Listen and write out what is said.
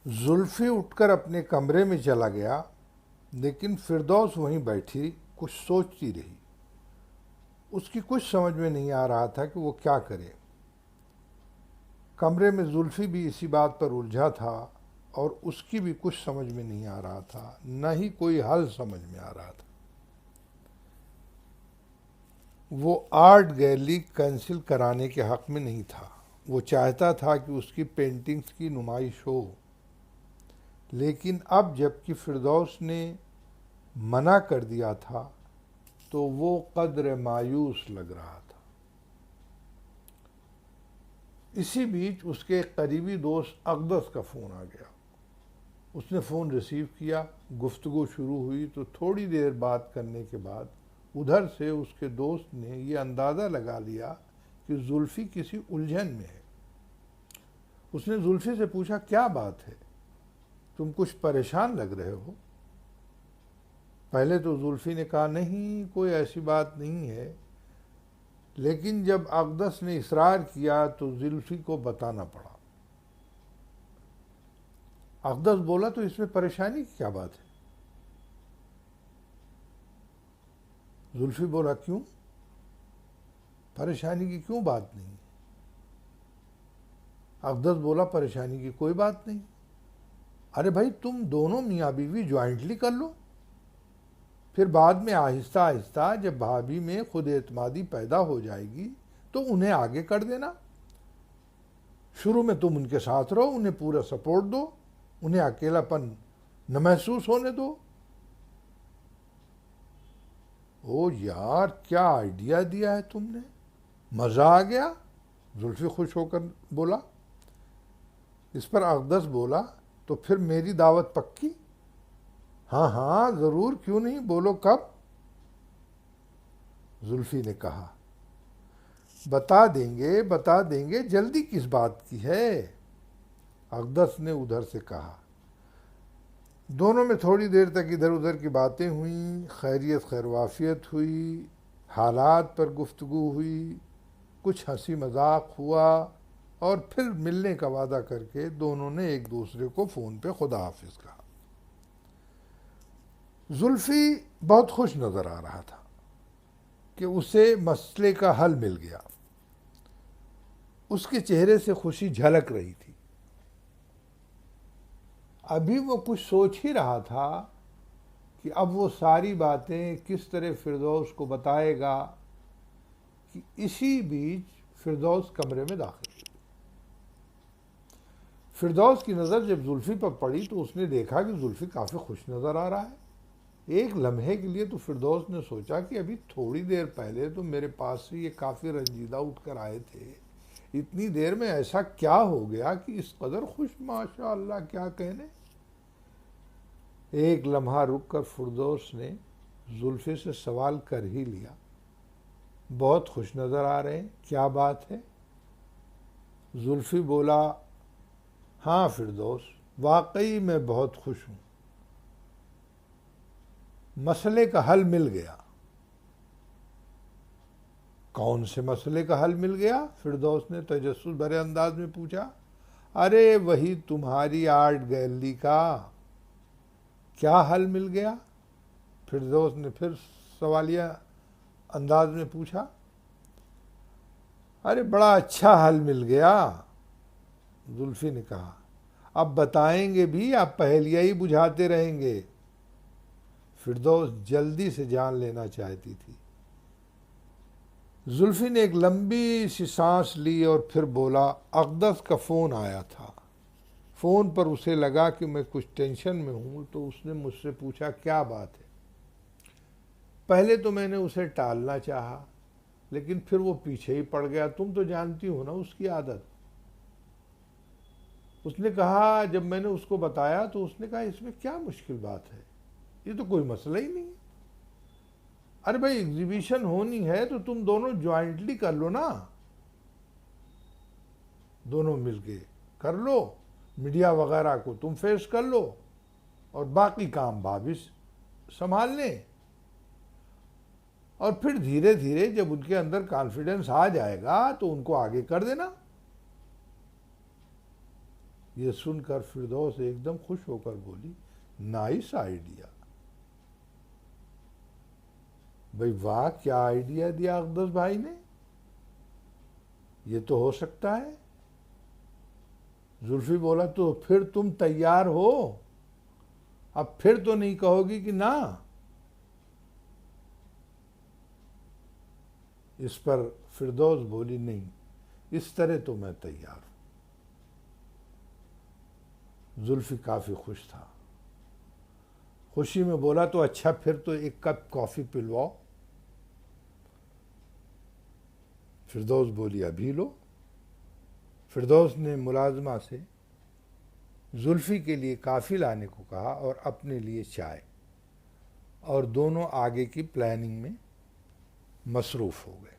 जुल्फी उठकर अपने कमरे में चला गया, लेकिन फिरदौस वहीं बैठी कुछ सोचती रही। उसकी कुछ समझ में नहीं आ रहा था कि वो क्या करे। कमरे में जुल्फी भी इसी बात पर उलझा था और उसकी भी कुछ समझ में नहीं आ रहा था, न ही कोई हल समझ में आ रहा था। वो आर्ट गैलरी कैंसिल कराने के हक में नहीं था। वो चाहता था कि उसकी पेंटिंग्स की नुमाइश हो, लेकिन अब जबकि फिरदौस ने मना कर दिया था तो वो कदर मायूस लग रहा था। इसी बीच उसके करीबी दोस्त अकदस का फ़ोन आ गया। उसने फ़ोन रिसीव किया, गुफ्तगू शुरू हुई तो थोड़ी देर बात करने के बाद उधर से उसके दोस्त ने ये अंदाज़ा लगा लिया कि जुल्फ़ी किसी उलझन में है। उसने जुल्फ़ी से पूछा, क्या बात है, तुम कुछ परेशान लग रहे हो। पहले तो जुल्फ़ी ने कहा, नहीं कोई ऐसी बात नहीं है, लेकिन जब अकदस ने इसरार किया तो जुल्फ़ी को बताना पड़ा। अकदस बोला, तो इसमें परेशानी की क्या बात है। जुल्फ़ी बोला, क्यों, परेशानी की क्यों बात नहीं। अकदस बोला, परेशानी की कोई बात नहीं। अरे भाई, तुम दोनों मियाँ बीवी ज्वाइंटली कर लो, फिर बाद में आहिस्ता आहिस्ता जब भाभी में खुद एतमादी पैदा हो जाएगी तो उन्हें आगे कर देना। शुरू में तुम उनके साथ रहो, उन्हें पूरा सपोर्ट दो, उन्हें अकेलापन न महसूस होने दो। ओ यार, क्या आइडिया दिया है तुमने, मजा आ गया, जुल्फी खुश होकर बोला। इस पर अकदस बोला, तो फिर मेरी दावत पक्की। हाँ हाँ जरूर, क्यों नहीं, बोलो कब। जुल्फी ने कहा, बता देंगे, जल्दी किस बात की है। अकदस ने उधर से कहा। दोनों में थोड़ी देर तक इधर उधर की बातें हुई, खैरियत खैरवाफियत हुई, हालात पर गुफ्तगू हुई, कुछ हंसी मजाक हुआ और फिर मिलने का वादा करके दोनों ने एक दूसरे को फ़ोन पे खुदा हाफिज कहा। जुल्फी बहुत खुश नज़र आ रहा था कि उसे मसले का हल मिल गया। उसके चेहरे से खुशी झलक रही थी। अभी वो कुछ सोच ही रहा था कि अब वो सारी बातें किस तरह फिरदौस को बताएगा कि इसी बीच फिरदौस कमरे में दाखिल हुई। फिरदौस की नज़र जब जुल्फी पर पड़ी तो उसने देखा कि जुल्फी काफ़ी खुश नज़र आ रहा है। एक लम्हे के लिए तो फिरदौस ने सोचा कि अभी थोड़ी देर पहले तो मेरे पास से ये काफ़ी रंजीदा उठकर आए थे, इतनी देर में ऐसा क्या हो गया कि इस कदर खुश, माशाअल्लाह क्या कहने। एक लम्हा रुककर फिरदौस ने जुल्फी से सवाल कर ही लिया, बहुत खुश नज़र आ रहे हैं, क्या बात है। जुल्फी बोला, हाँ फिरदौस, वाकई मैं बहुत खुश हूँ, मसले का हल मिल गया। कौन से मसले का हल मिल गया, फिरदौस ने तजस्सुस भरे अंदाज में पूछा। अरे वही तुम्हारी आर्ट गैलरी का। क्या हल मिल गया, फिरदौस ने फिर सवालिया अंदाज में पूछा। अरे बड़ा अच्छा हल मिल गया, जुल्फी ने कहा। अब बताएंगे भी, आप पहेलियां ही बुझाते रहेंगे। फिरदौस जल्दी से जान लेना चाहती थी। जुल्फी ने एक लंबी सी सांस ली और फिर बोला, अकदस का फ़ोन आया था। फ़ोन पर उसे लगा कि मैं कुछ टेंशन में हूँ, तो उसने मुझसे पूछा, क्या बात है। पहले तो मैंने उसे टालना चाहा, लेकिन फिर वो पीछे ही पड़ गया। तुम तो जानती हो ना उसकी आदत। उसने कहा, जब मैंने उसको बताया तो उसने कहा, इसमें क्या मुश्किल बात है, ये तो कोई मसला ही नहीं है। अरे भाई, एग्जीबिशन होनी है तो तुम दोनों ज्वाइंटली कर लो ना, दोनों मिलके कर लो, मीडिया वगैरह को तुम फेस कर लो और बाकी काम भाभी संभाल लें। और फिर धीरे धीरे जब उनके अंदर कॉन्फिडेंस आ जाएगा तो उनको आगे कर देना। ये सुनकर फिरदौस एकदम खुश होकर बोली, नाइस आइडिया। भाई वाह, क्या आइडिया दिया अकदस भाई ने, ये तो हो सकता है। जुल्फी बोला, तो फिर तुम तैयार हो? अब फिर तो नहीं कहोगी कि ना? इस पर फिरदौस बोली, नहीं, इस तरह तो मैं तैयार हूं। जुल्फी काफी खुश था, खुशी में बोला, तो अच्छा फिर तो एक कप कॉफी पिलवाओ। फिरदौस बोली, अभी लो। फिरदौस ने मुलाजमा से जुल्फी के लिए काफ़ी लाने को कहा और अपने लिए चाय, और दोनों आगे की प्लानिंग में मसरूफ़ हो गए।